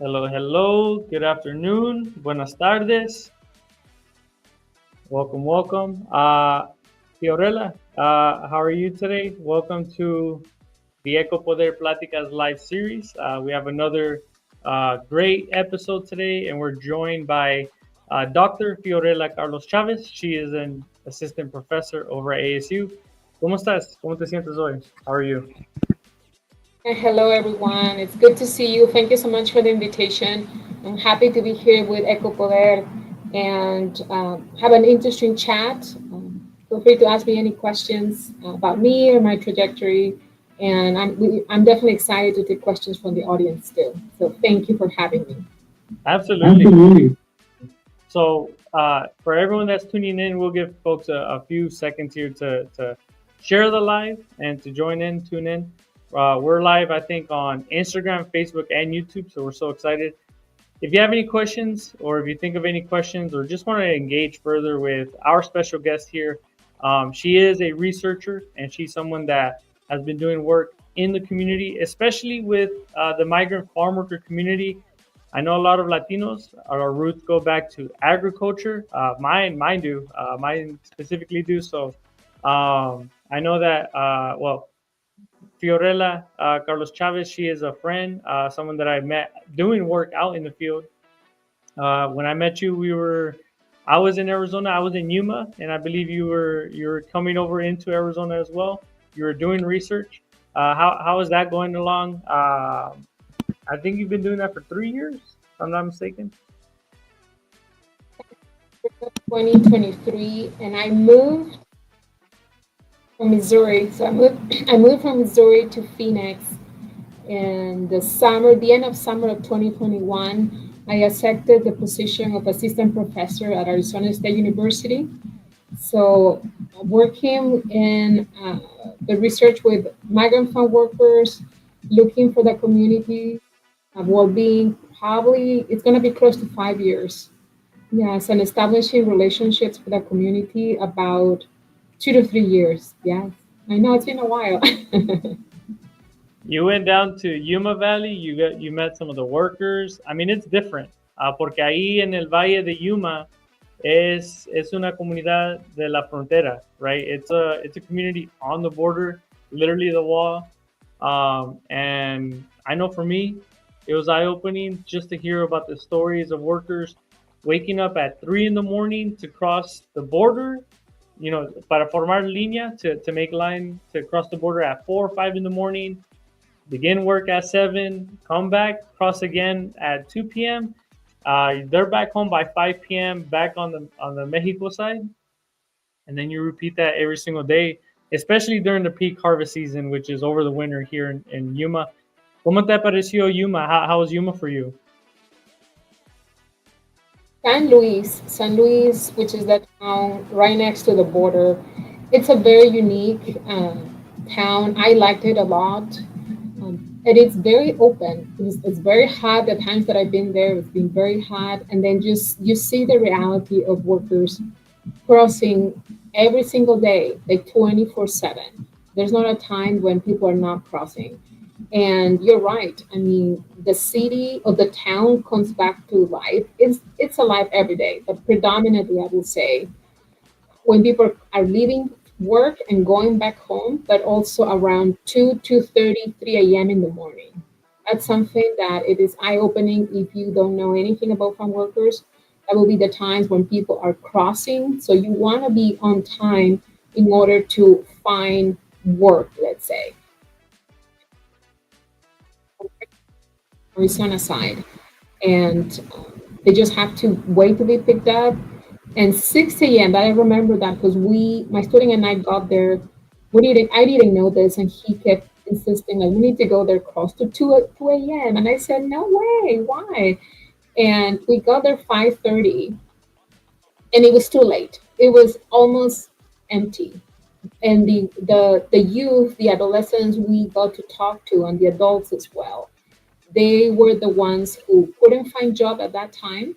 Hello, hello. Good afternoon. Buenas tardes. Welcome, welcome. Fiorella, how are you today? Welcome to the Eco Poder Platicas live series. We have another great episode today, and we're joined by Dr. Fiorella Carlos Chavez. She is an assistant professor over at ASU. ¿Cómo estás? ¿Cómo te sientes hoy? How are you? Hello, everyone. It's good to see you. Thank you so much for the invitation. I'm happy to be here with Eco Poder and have an interesting chat. Feel free to ask me any questions about me or my trajectory. And I'm definitely excited to take questions from the audience too. So thank you for having me. Absolutely. Absolutely. So, for everyone that's tuning in, we'll give folks a few seconds here to share the live and to join in, tune in. We're live, I think, on Instagram, Facebook, and YouTube. So, we're so excited. If you have any questions, or if you think of any questions, or just want to engage further with our special guest here, she is a researcher and she's someone that has been doing work in the community, especially with the migrant farm worker community. I know a lot of Latinos, our roots go back to agriculture. Mine do. Mine specifically do. So I know that, Fiorella Carlos Chavez, she is a friend, someone that I met doing work out in the field. When I met you, I was in Arizona. I was in Yuma, and I believe you were coming over into Arizona as well. You were doing research. How is that going along? I think you've been doing that for 3 years, if I'm not mistaken. 2023, and I moved from Missouri. So I moved from Missouri to Phoenix in the end of summer of 2021. I accepted the position of assistant professor at Arizona State University. So, working in the research with migrant farm workers, looking for the community well-being, probably it's going to be close to 5 years. Yes, and establishing relationships with the community about 2 to 3 years. Yes, I know it's been a while. You went down to Yuma Valley. You met some of the workers. I mean, it's different. Porque ahí en el Valle de Yuma es una comunidad de la frontera, right? It's a community on the border, literally the wall. And I know for me, it was eye opening just to hear about the stories of workers waking up at 3 in the morning to cross the border. Para formar línea to make line to cross the border at 4 or 5 in the morning, begin work at 7, come back, cross again at 2 p.m. They're back home by 5 p.m. back on the Mexico side, and then you repeat that every single day, especially during the peak harvest season, which is over the winter here in Yuma. ¿Cómo te pareció Yuma? How was Yuma for you? San Luis, which is that town right next to the border, it's a very unique town. I liked it a lot. And it's very open. It's very hot. The times that I've been there, it's been very hot. And then just you see the reality of workers crossing every single day, like 24/7. There's not a time when people are not crossing. And you're right. I mean, the city or the town comes back to life. It's alive every day, but predominantly, I would say, when people are leaving work and going back home, but also around 2:30, 3 a.m. in the morning. That's something that it is eye-opening if you don't know anything about farm workers. That will be the times when people are crossing. So you want to be on time in order to find work, let's say, Arizona side. And they just have to wait to be picked up. And 6 a.m. But I remember that because my student and I got there. I didn't know this, and he kept insisting like we need to go there close to 2 a.m. And I said, no way, why? And we got there 5:30, and it was too late. It was almost empty. And the youth, the adolescents we got to talk to, and the adults as well, they were the ones who couldn't find job at that time.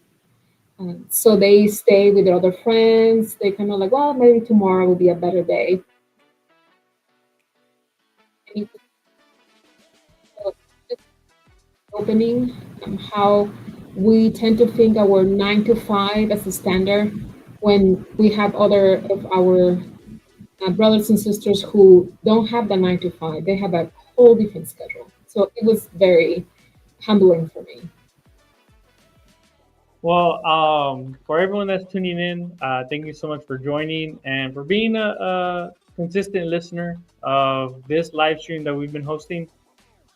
So they stay with their other friends. They kind of like, well, maybe tomorrow will be a better day. And it was just opening how we tend to think our 9 to 5 as a standard when we have other of our brothers and sisters who don't have the 9 to 5. They have a whole different schedule. So it was very humbling for me. Well, for everyone that's tuning in, thank you so much for joining and for being a consistent listener of this live stream that we've been hosting.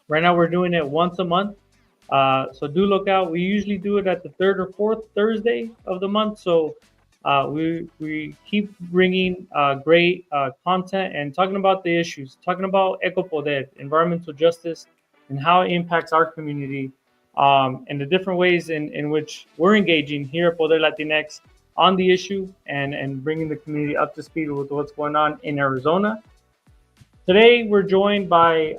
Right now, we're doing it once a month. So do look out. We usually do it at the third or fourth Thursday of the month. So we keep bringing great content and talking about the issues, talking about ecopoder, environmental justice, and how it impacts our community, and the different ways in which we're engaging here at Poder Latinx on the issue and bringing the community up to speed with what's going on in Arizona. Today, we're joined by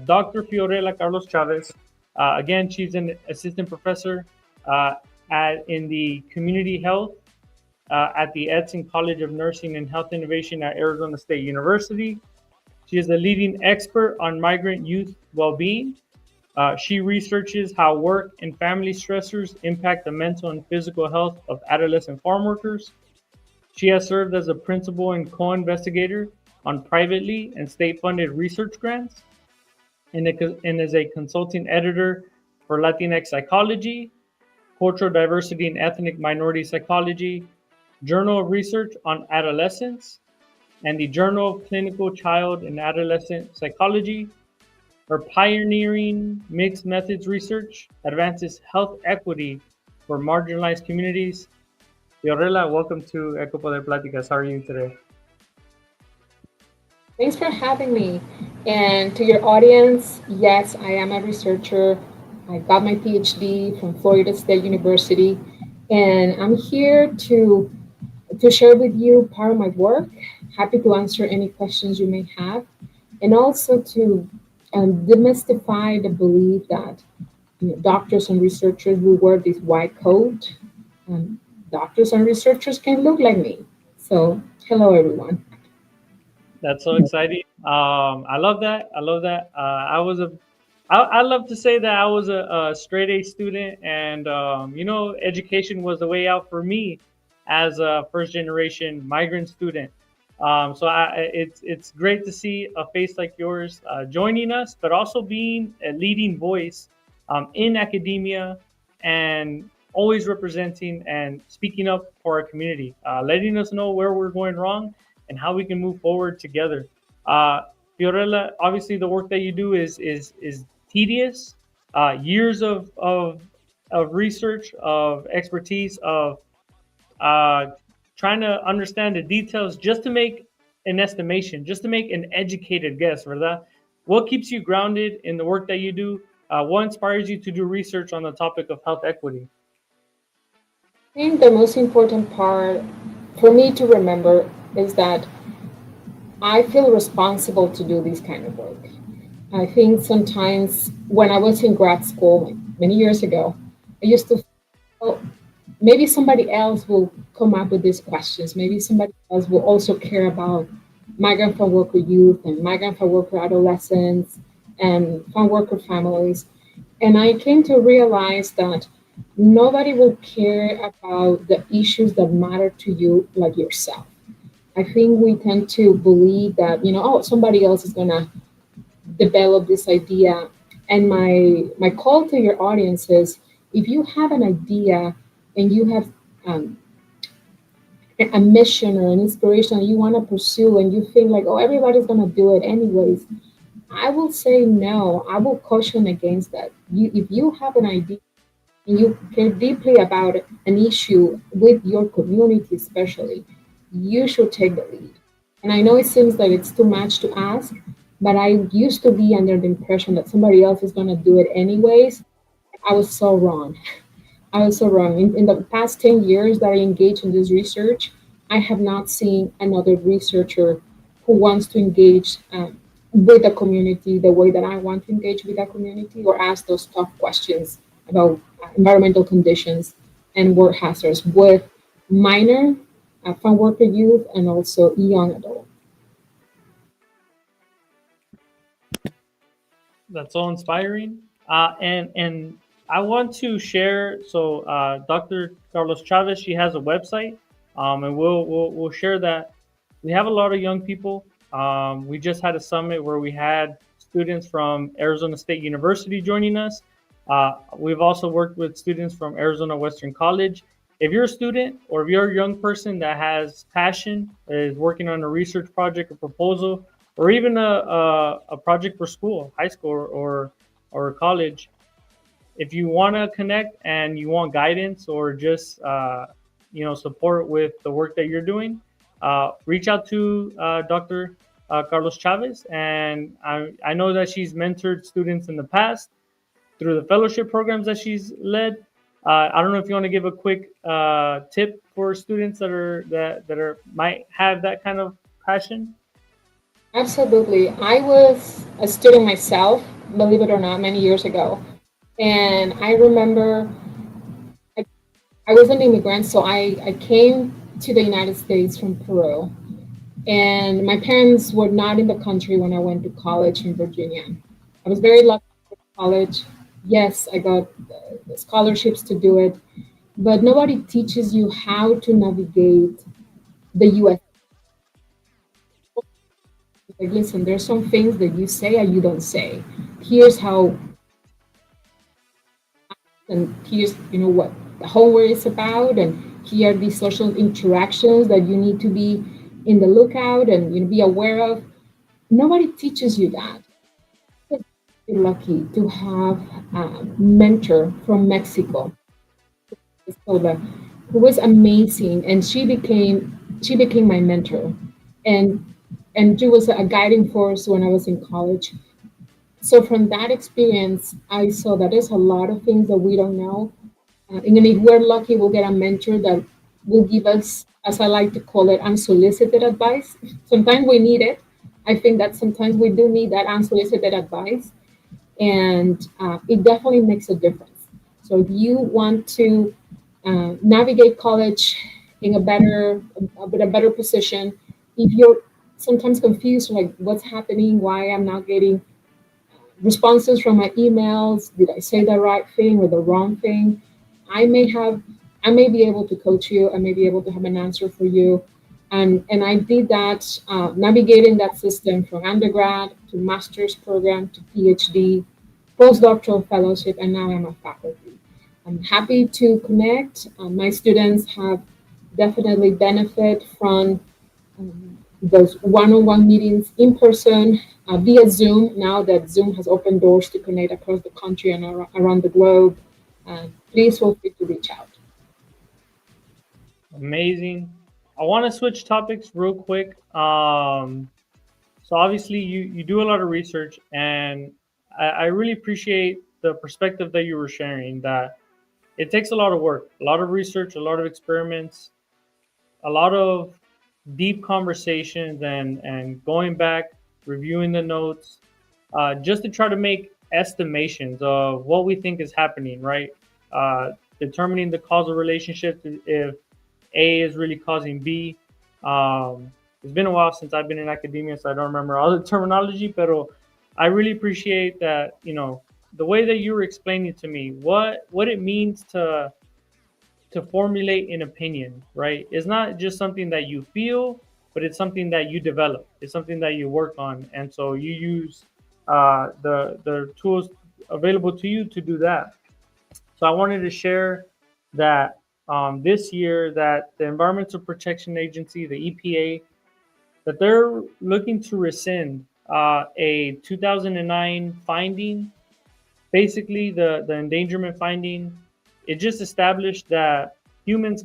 Dr. Fiorella Carlos Chavez. Again, she's an assistant professor in the community health at the Edson College of Nursing and Health Innovation at Arizona State University. She is a leading expert on migrant youth well-being. She researches how work and family stressors impact the mental and physical health of adolescent farm workers. She has served as a principal and co-investigator on privately and state-funded research grants, and is a consulting editor for Latinx Psychology, Cultural Diversity and Ethnic Minority Psychology, Journal of Research on Adolescence, and the Journal of Clinical Child and Adolescent Psychology. Her pioneering mixed methods research advances health equity for marginalized communities. Fiorella, welcome to Eco Poder Platicas. How are you today? Thanks for having me. And to your audience, yes, I am a researcher. I got my PhD from Florida State University, and I'm here to share with you part of my work. Happy to answer any questions you may have, and also to demystify the belief that doctors and researchers will wear this white coat. Um, Doctors and researchers can look like me. So, hello, everyone. That's so exciting. I love that. I love that. I love to say that I was a straight A student, and education was the way out for me as a first generation migrant student. It's great to see a face like yours joining us, but also being a leading voice in academia and always representing and speaking up for our community, letting us know where we're going wrong and how we can move forward together. Uh, Fiorella, obviously the work that you do is tedious. Years of research, of expertise, of uh, trying to understand the details just to make an estimation, just to make an educated guess, ¿verdad? What keeps you grounded in the work that you do? What inspires you to do research on the topic of health equity? I think the most important part for me to remember is that I feel responsible to do this kind of work. I think sometimes when I was in grad school many years ago, I used to feel maybe somebody else will come up with these questions. Maybe somebody else will also care about migrant farm worker youth and migrant farm worker adolescents and farm worker families. And I came to realize that nobody will care about the issues that matter to you like yourself. I think we tend to believe that, oh, somebody else is going to develop this idea. And my call to your audience is if you have an idea and you have um, a mission or an inspiration that you want to pursue and you think like, oh, everybody's going to do it anyways, I will say no. I will caution against that. If you have an idea and you care deeply about an issue with your community, especially, you should take the lead. And I know it seems like it's too much to ask, but I used to be under the impression that somebody else is going to do it anyways. I was so wrong. I was so wrong. In the past 10 years that I engaged in this research, I have not seen another researcher who wants to engage with the community the way that I want to engage with the community or ask those tough questions about environmental conditions and work hazards with minor farm worker youth and also young adults. That's so inspiring. And I want to share. So, Dr. Carlos Chavez, she has a website, and we'll share that. We have a lot of young people. We just had a summit where we had students from Arizona State University joining us. We've also worked with students from Arizona Western College. If you're a student or if you're a young person that has passion, is working on a research project or proposal, or even a project for school, high school or college, if you want to connect and you want guidance or just support with the work that you're doing, reach out to Dr. Carlos Chavez. And I know that she's mentored students in the past through the fellowship programs that she's led. I don't know if you want to give a quick tip for students that might have that kind of passion. Absolutely. I was a student myself, believe it or not, many years ago. And I remember I, I was an immigrant, so I came to the United States from Peru. And my parents were not in the country when I went to college in Virginia. I was very lucky to college. Yes, I got scholarships to do it, but nobody teaches you how to navigate the US. Like, listen, there's some things that you say and you don't say. Here's how, and here's what the homework is about, and here are these social interactions that you need to be in the lookout and be aware of. Nobody teaches you that. I'm lucky to have a mentor from Mexico, Silva, who was amazing, and she became my mentor, and she was a guiding force when I was in college. So from that experience, I saw that there's a lot of things that we don't know. And then if we're lucky, we'll get a mentor that will give us, as I like to call it, unsolicited advice. Sometimes we need it. I think that sometimes we do need that unsolicited advice, and it definitely makes a difference. So if you want to navigate college in a better, with a better position, if you're sometimes confused, like what's happening, why I'm not getting responses from my emails. Did I say the right thing or the wrong thing? I may have, I may be able to coach you. I may be able to have an answer for you. And I did that, navigating that system from undergrad to master's program to PhD, postdoctoral fellowship, and now I'm a faculty. I'm happy to connect. My students have definitely benefit from those one-on-one meetings in person, via Zoom. Now that Zoom has opened doors to connect across the country and around the globe, please feel free to reach out. Amazing. I want to switch topics real quick. So obviously you do a lot of research, and I really appreciate the perspective that you were sharing. That it takes a lot of work, a lot of research, a lot of experiments, a lot of deep conversations, and going back, reviewing the notes, just to try to make estimations of what we think is happening. Right, determining the causal relationship if A is really causing B. It's been a while since I've been in academia, so I don't remember all the terminology, but I really appreciate that, the way that you were explaining to me what it means to formulate an opinion, right? It's not just something that you feel, but it's something that you develop. It's something that you work on, and so you use the tools available to you to do that. So I wanted to share that this year that the Environmental Protection Agency, the EPA, that they're looking to rescind a 2009 finding. Basically, the endangerment finding, it just established that humans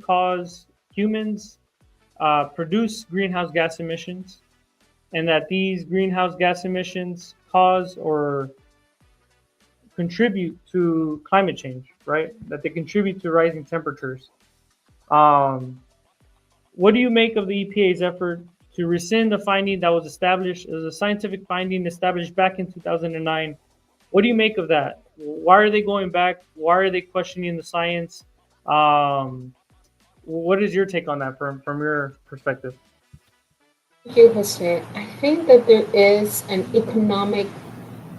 produce greenhouse gas emissions, and that these greenhouse gas emissions cause or contribute to climate change, right? That they contribute to rising temperatures. Um, what do you make of the EPA's effort to rescind the finding that was established as a scientific finding established back in 2009? What do you make of that? Why are they going back? Why are they questioning the science? What is your take on that from your perspective? Thank you, Jose. I think that there is an economic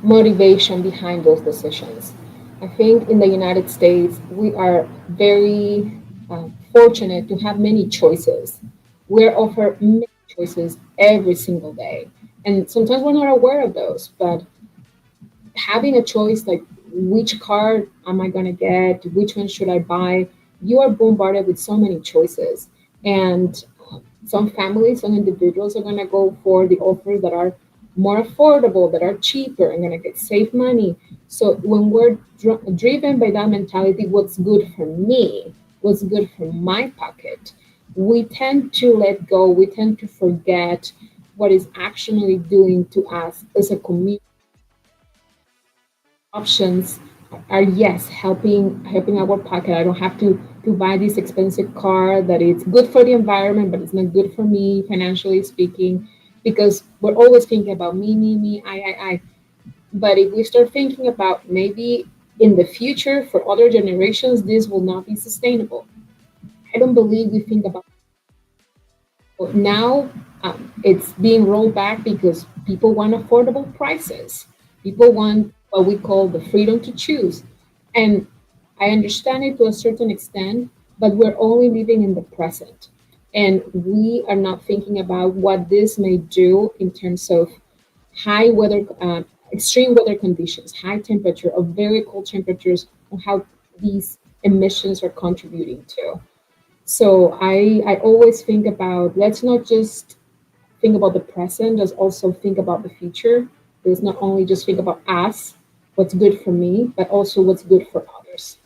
motivation behind those decisions. I think in the United States, we are very fortunate to have many choices. We're offered many choices every single day. And sometimes we're not aware of those, but having a choice like which car am I going to get, which one should I buy, you are bombarded with so many choices. And some families, some individuals are going to go for the offers that are more affordable, that are cheaper, and going to get save money. So when we're driven by that mentality, what's good for me, what's good for my pocket, we tend to let go, we tend to forget what is actually doing to us as a community. Options are, yes, helping our pocket. I don't have to buy this expensive car that it's good for the environment, but it's not good for me financially speaking, because we're always thinking about me, I. But if we start thinking about maybe in the future for other generations, this will not be sustainable. I don't believe we think about it now. It's being rolled back because people want affordable prices. People want what we call the freedom to choose. And I understand it to a certain extent, but we're only living in the present. And we are not thinking about what this may do in terms of high weather, extreme weather conditions, high temperature, or very cold temperatures, and how these emissions are contributing to. So I always think about, let's not just think about the present, let's also think about the future. Let's not only just think about us, what's good for me, but also what's good for others.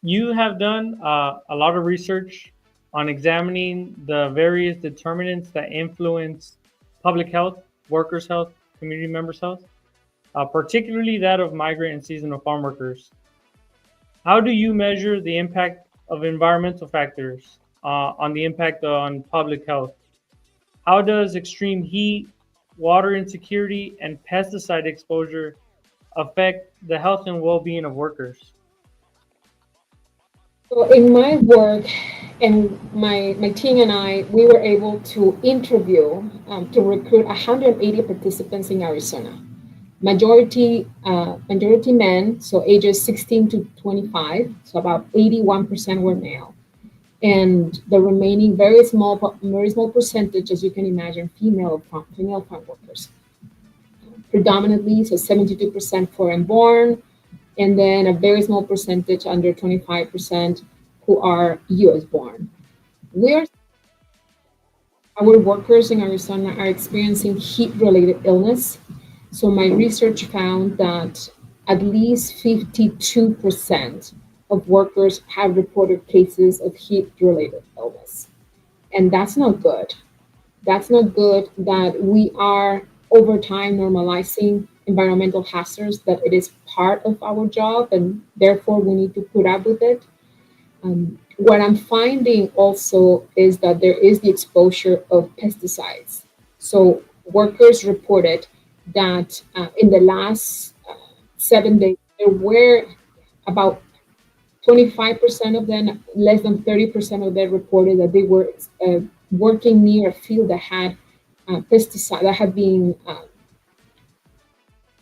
You have done a lot of research on examining the various determinants that influence public health, workers' health, community members' health, particularly that of migrant and seasonal farm workers. How do you measure the impact of environmental factors on the impact on public health? How does extreme heat, water insecurity, and pesticide exposure affect the health and well being of workers? So in my work, and my team and I, we were able to interview, to recruit 180 participants in Arizona. Majority men, so ages 16 to 25, so about 81% were male. And the remaining very small percentage, as you can imagine, female farm workers, predominantly, so 72% foreign born, and then a very small percentage, under 25%, who are US born. We are Our workers in Arizona are experiencing heat related illness. So my research found that at least 52% of workers have reported cases of heat related illness. And that's not good. That's not good that we are over time normalizing environmental hazards, that it is part of our job and therefore we need to put up with it. What I'm finding also is that there is the exposure of pesticides. So workers reported that in the last 7 days, there were about 25% of them, less than 30% of them reported that they were working near a field that had pesticide, that had been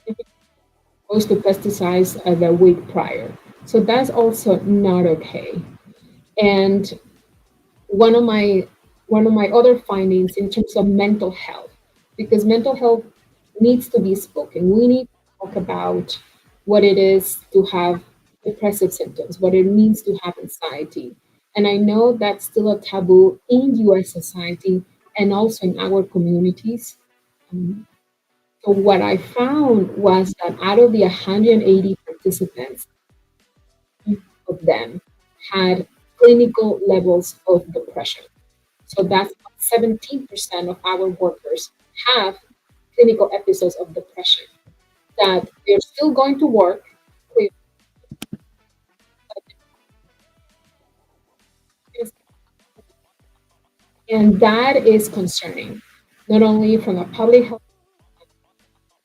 exposed to pesticides the week prior. So that's also not okay. And one of my one of my other findings in terms of mental health, because mental health needs to be spoken. We need to talk about what it is to have depressive symptoms, what it means to have anxiety. And I know that's still a taboo in US society and also in our communities. Um, so what I found was that out of the 180 participants, of them had clinical levels of depression. So that's 17% of our workers have clinical episodes of depression, that they're still going to work, and that is concerning, not only from a public health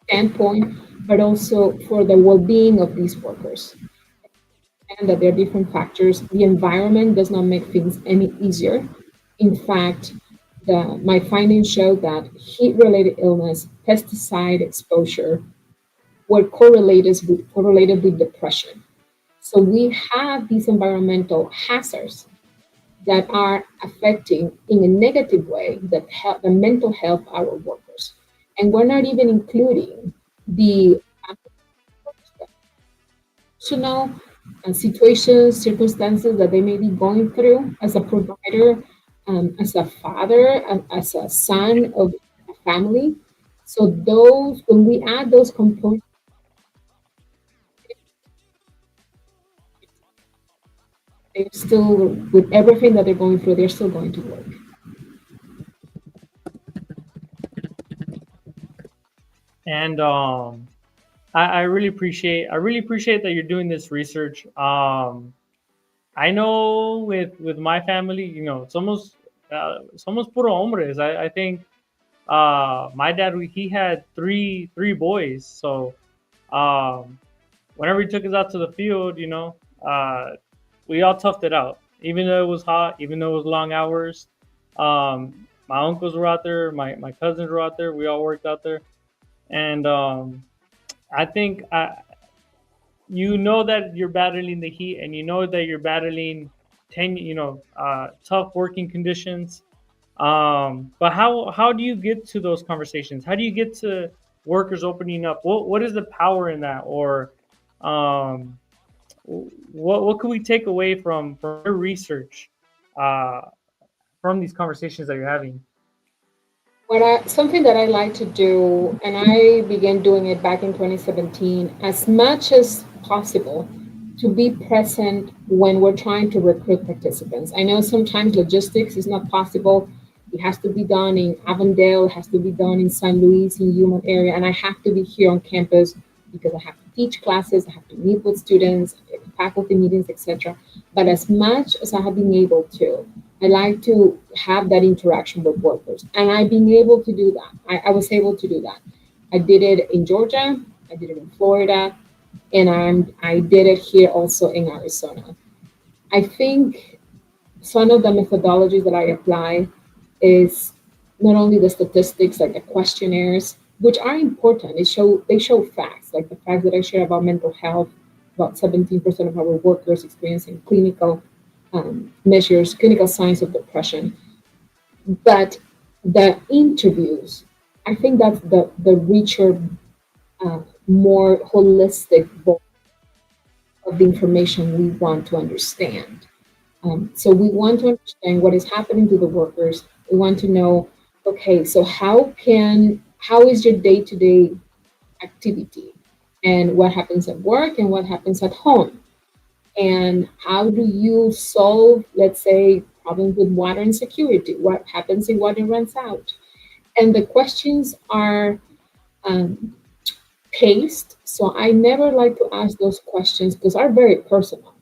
standpoint, but also for the well-being of these workers. And that there are different factors. The environment does not make things any easier. In fact, my findings show that heat-related illness, pesticide exposure, were correlated with depression. So we have these environmental hazards that are affecting in a negative way the mental health of our workers. And we're not even including the personal situations, circumstances that they may be going through as a provider, as a father, as a son of a family. So those, when we add those components, they're still, with everything that they're going through, they're still going to work. And I really appreciate that you're doing this research. I know with my family, you know, somos puro hombres. I think my dad, he had three boys, so um, whenever he took us out to the field, you know, we all toughed it out, even though it was hot, even though it was long hours. My uncles were out there, my cousins were out there. We all worked out there, and I think you know that you're battling the heat, and you know that you're battling tough working conditions. But how do you get to those conversations? How do you get to workers opening up? What is the power in that? Or um, what could we take away from your research uh, from these conversations that you're having? Something that I like to do, and I began doing it back in 2017, as much as possible, to be present when we're trying to recruit participants. I know sometimes logistics is not possible. It has to be done in Avondale, it has to be done in San Luis, in Human area, and I have to be here on campus because I have to teach classes, I have to meet with students, faculty meetings, etc. But as much as I have been able to, I like to have that interaction with workers. And I've been able to do that. I was able to do that. I did it in Georgia, I did it in Florida, and I did it here also in Arizona. I think some of the methodologies that I apply is not only the statistics like the questionnaires, which are important. They show facts, like the facts that I share about mental health. About 17% of our workers experiencing clinical measures, clinical signs of depression. But the interviews, I think that's the richer, more holistic book of the information we want to understand. So we want to understand what is happening to the workers. We want to know, okay, so how is your day to day activity, and what happens at work and what happens at home, and how do you solve, let's say, problems with water insecurity? What happens if water runs out? And the questions are um, paced. So I never like to ask those questions because are very personal.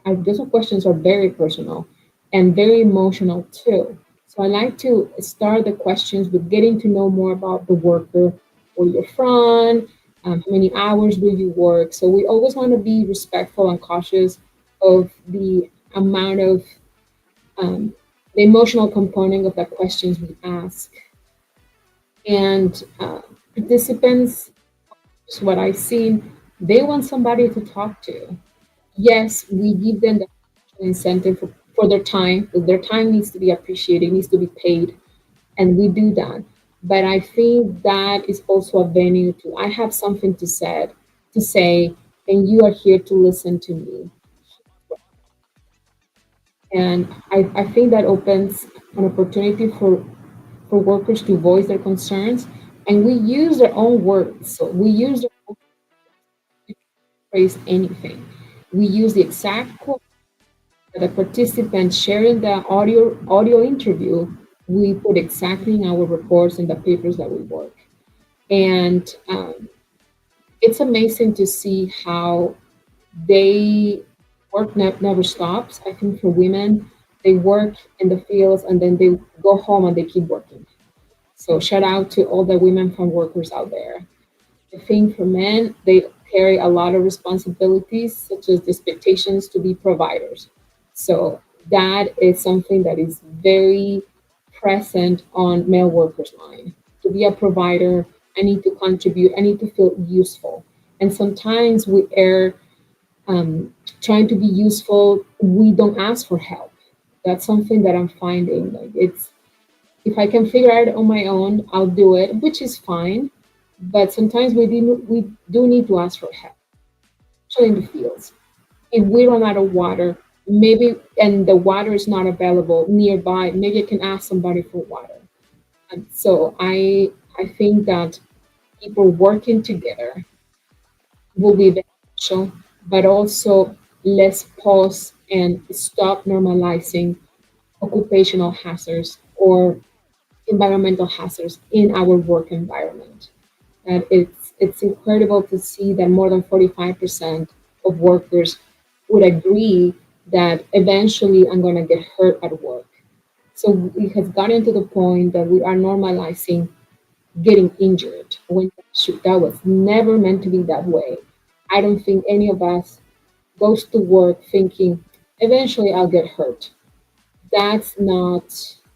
Those questions are very personal and very emotional too. So I like to start the questions with getting to know more about the worker, where you're from, how many hours will you work. So we always want to be respectful and cautious of the amount of um, the emotional component of the questions we ask. And participants, what I've seen, they want somebody to talk to. Yes, we give them the incentive for their time, because their time needs to be appreciated, needs to be paid, and we do that. But I think that is also a venue to I have something to say, and you are here to listen to me. And I think that opens an opportunity for workers to voice their concerns, and we use their own words. So we use their own to phrase anything. We use the exact quote that the participant sharing the audio interview. We put exactly in our reports and the papers that we work. And it's amazing to see how they work never stops. I think for women, they work in the fields and then they go home and they keep working. So shout out to all the women farm workers out there. I think for men, they carry a lot of responsibilities, such as the expectations to be providers. So that is something that is very present on male workers' mind. To be a provider, I need to contribute, I need to feel useful. And sometimes we err um, trying to be useful. We don't ask for help. That's something that I'm finding. Like it's if I can figure it out on my own, I'll do it, which is fine. But sometimes we do need to ask for help, especially in the fields. If we run out of water, maybe and the water is not available nearby, maybe I can ask somebody for water. And so I think that people working together will be beneficial, but also let's pause and stop normalizing occupational hazards or environmental hazards in our work environment. And it's incredible to see that more than 45% of workers would agree that eventually I'm going to get hurt at work. So it has gotten to the point that we are normalizing getting injured when that was never meant to be that way. I don't think any of us goes to work thinking eventually I'll get hurt. That's not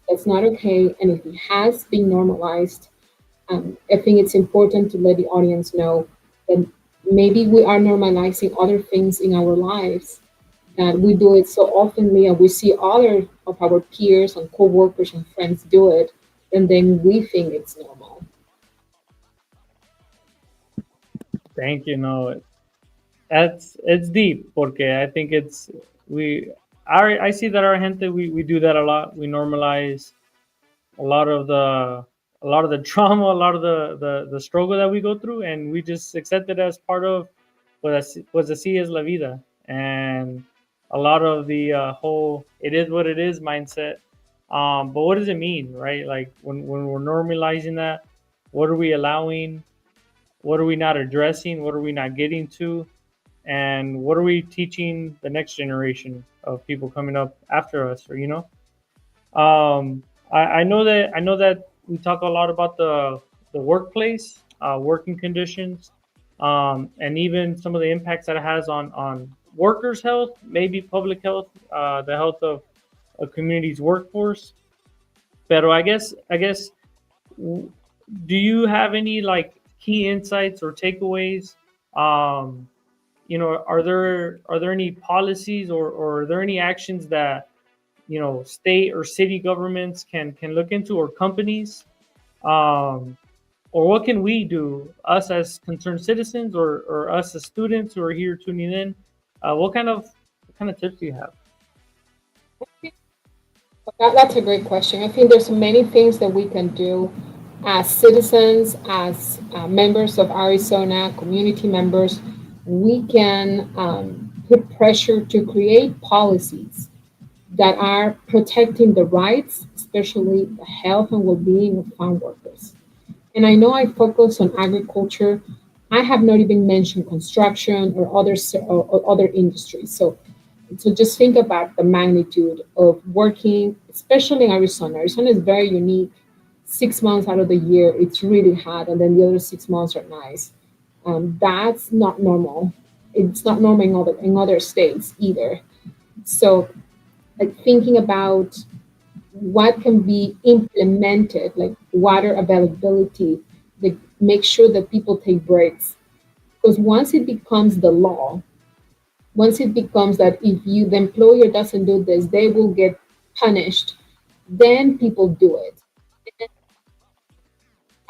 that's not okay. And if it has been normalized, I think it's important to let the audience know that maybe we are normalizing other things in our lives that we do it so oftenly and we see other of our peers and co-workers and friends do it, and then we think it's normal. Thank you. No, it's deep. Porque I think it's we. Our I see that our gente we do that a lot. We normalize a lot of the trauma, a lot of the struggle that we go through, and we just accept it as part of pues así es la vida, and a lot of the whole it is what it is mindset. But what does it mean, right? Like when we're normalizing that, what are we allowing? What are we not addressing? What are we not getting to? And what are we teaching the next generation of people coming up after us? Or I know that we talk a lot about the workplace, working conditions, and even some of the impacts that it has on workers' health, maybe public health, the health of a community's workforce. Pero I guess, do you have any like key insights or takeaways? Um, are there any policies or are there any actions that state or city governments can look into, or companies, um, or what can we do, us as concerned citizens, or us as students who are here tuning in? What kind of tips do you have? That's a great question. I think there's many things that we can do as citizens, as members of Arizona, community members. We can put pressure to create policies that are protecting the rights, especially the health and well-being of farm workers. And I know I focus on agriculture. I have not even mentioned construction or or other industries. So just think about the magnitude of working, especially in Arizona. Arizona is very unique. 6 months out of the year, it's really hot, and then the other 6 months are nice. That's not normal. It's not normal in other states either. So, like thinking about what can be implemented, like water availability, like make sure that people take breaks. Because once it becomes the law, once it becomes that if the employer doesn't do this, they will get punished, then people do it.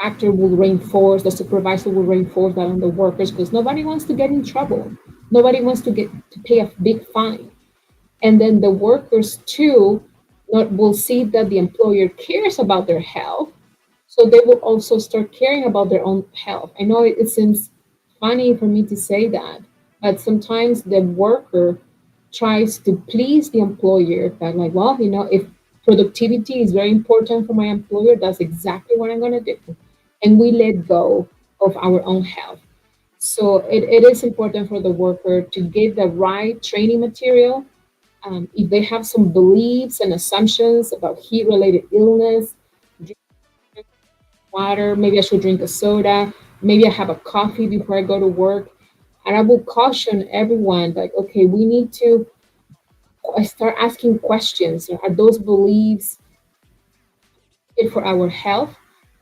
Actor will reinforce, the supervisor will reinforce that on the workers because nobody wants to get in trouble. Nobody wants to get to pay a big fine. And then the workers too will see that the employer cares about their health, so they will also start caring about their own health. I know it seems funny for me to say that, but sometimes the worker tries to please the employer that, like, well, if productivity is very important for my employer, that's exactly what I'm going to do. And we let go of our own health. So it is important for the worker to get the right training material. If they have some beliefs and assumptions about heat related illness, water, maybe I should drink a soda, maybe I have a coffee before I go to work. And I will caution everyone like, okay, we need to start asking questions. Are those beliefs good for our health?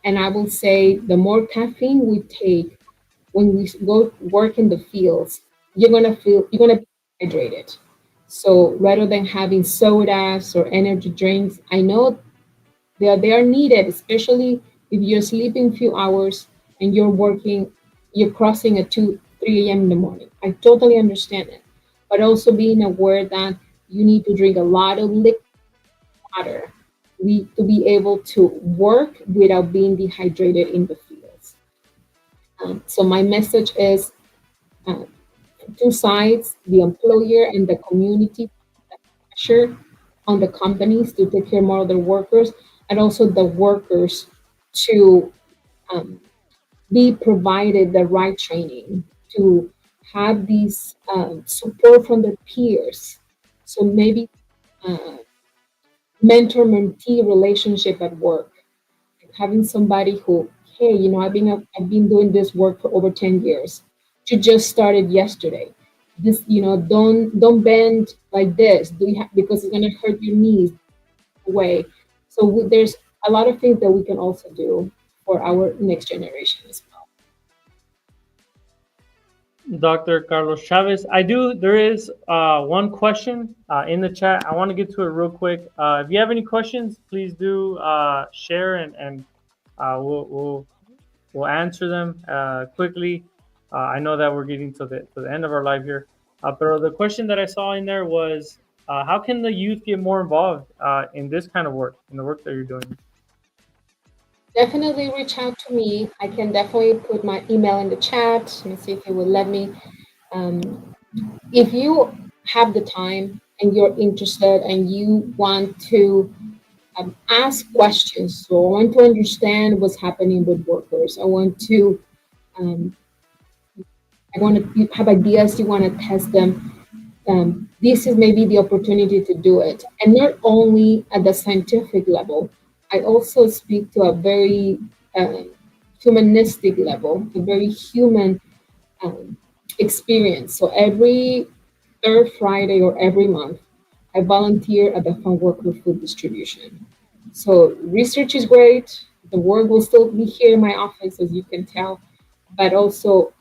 And I will say the more caffeine we take, when we go work in the fields, you're gonna be hydrated. So rather than having sodas or energy drinks, I know they are needed, especially if you're sleeping a few hours and you're working, you're crossing at 2, 3 a.m. in the morning. I totally understand it. But also being aware that you need to drink a lot of liquid water to be able to work without being dehydrated in the fields. So my message is uh, two sides, the employer and the community, pressure on the companies to take care more of their workers, and also the workers to um, be provided the right training, to have these support from their peers. So maybe uh, mentor mentee relationship at work, having somebody who, hey, I've been doing this work for over 10 years. You just started yesterday. This, don't bend like this. Because it's gonna hurt your knees way. So there's a lot of things that we can also do for our next generation as well. Dr. Carlos Chavez. There is one question in the chat. I want to get to it real quick. If you have any questions, please do share and we'll we'll answer them quickly. I know that we're getting to the end of our live here. But the question that I saw in there was, how can the youth get more involved in this kind of work, in the work that you're doing? Definitely reach out to me. I can definitely put my email in the chat. Let me see if it will let me. Um, if you have the time and you're interested and you want to ask questions, so I want to understand what's happening with workers. Um, I want to have ideas. You want to test them. This is maybe the opportunity to do it. And not only at the scientific level, I also speak to a very humanistic level, a very human um, experience. So every third Friday or every month, I volunteer at the farm worker food distribution. So research is great. The work will still be here in my office, as you can tell, but also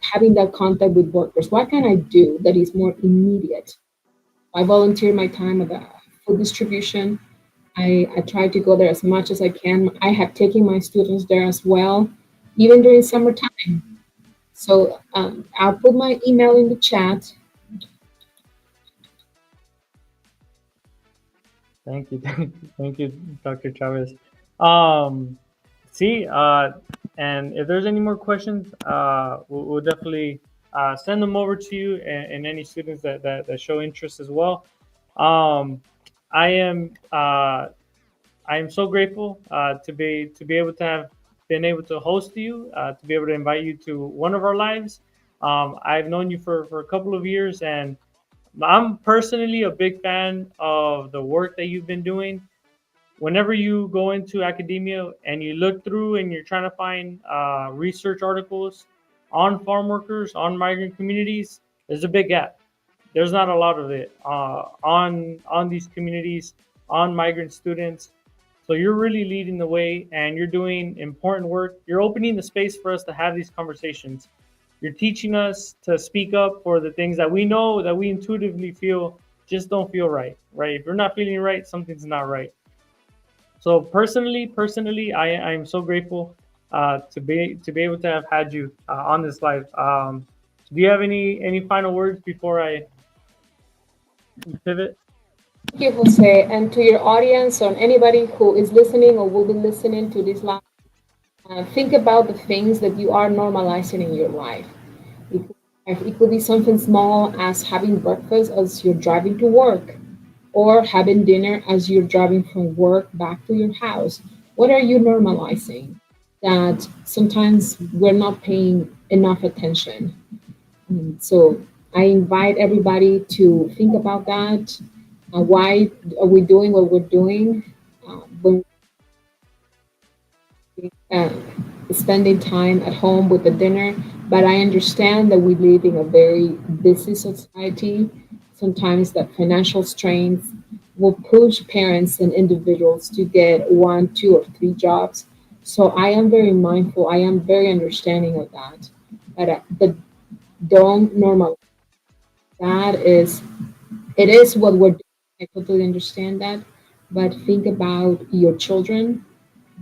having that contact with workers. What can I do that is more immediate? I volunteer my time at the food distribution. I try to go there as much as I can. I have taken my students there as well, even during summertime. So I'll put my email in the chat. Thank you, thank you, Dr. Chavez. Um, see, and if there's any more questions, we'll definitely send them over to you and any students that show interest as well. Um, I am I am so grateful to be able to have been able to host you, to be able to invite you to one of our lives. I've known you for a couple of years, and I'm personally a big fan of the work that you've been doing. Whenever you go into academia and you look through and you're trying to find research articles on farm workers, on migrant communities, there's a big gap. There's not a lot of it on these communities, on migrant students. So you're really leading the way, and you're doing important work. You're opening the space for us to have these conversations. You're teaching us to speak up for the things that we know, that we intuitively feel just don't feel right. Right? If you're not feeling right, something's not right. So personally, I am so grateful to be able to have had you on this live. Do you have any final words before I pivot? Thank you, Jose, and to your audience or anybody who is listening or will be listening to this live. Think about the things that you are normalizing in your life. It could be something small as having breakfast as you're driving to work, or having dinner as you're driving from work back to your house. What are you normalizing that sometimes we're not paying enough attention? So I invite everybody to think about that. Why are we doing what we're doing? When uh, spending time at home with the dinner, but I understand that we live in a very busy society. Sometimes that financial strains will push parents and individuals to get one, two, or three jobs. So I am very mindful. I am very understanding of that. but don't normalize. That is, it is what we're doing. I totally understand that, but think about your children,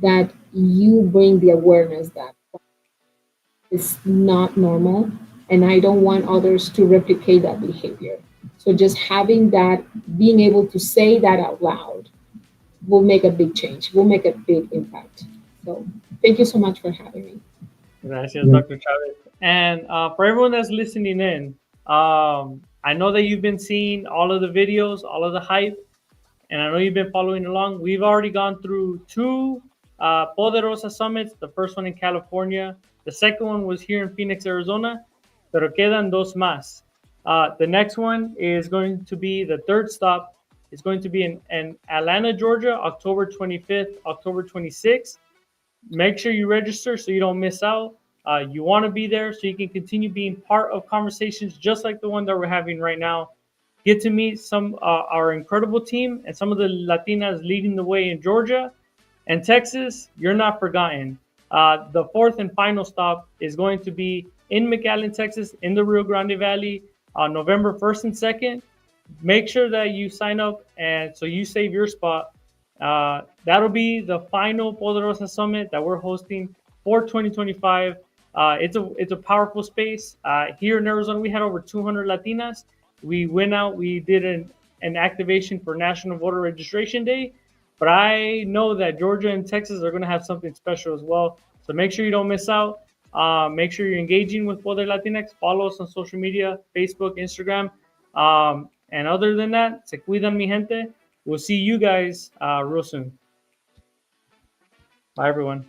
that you bring the awareness that is not normal, and I don't want others to replicate that behavior. So just having that, being able to say that out loud will make a big change, will make a big impact. So thank you so much for having me. Gracias, Dr. Chavez. And for everyone that's listening in, I know that you've been seeing all of the videos, all of the hype, and I know you've been following along. We've already gone through two Poderosa summits. The first one in California. The second one was here in Phoenix, Arizona. Pero quedan dos más. The next one is going to be the third stop. It's going to be in Atlanta, Georgia, October 25th, October 26th. Make sure you register so you don't miss out. You want to be there so you can continue being part of conversations just like the one that we're having right now. Get to meet some our incredible team and some of the Latinas leading the way in Georgia and Texas. You're not forgotten. The fourth and final stop is going to be in McAllen, Texas, in the Rio Grande Valley, on November 1st and 2nd. Make sure that you sign up and so you save your spot. That'll be the final Poderosa Summit that we're hosting for 2025. It's a powerful space. Here in Arizona, we had over 200 Latinas. We went out, we did an activation for National Voter Registration Day, but I know that Georgia and Texas are going to have something special as well. So make sure you don't miss out. Make sure you're engaging with Poder Latinx. Follow us on social media, Facebook, Instagram. And other than that, se cuidan mi gente. We'll see you guys real soon. Bye, everyone.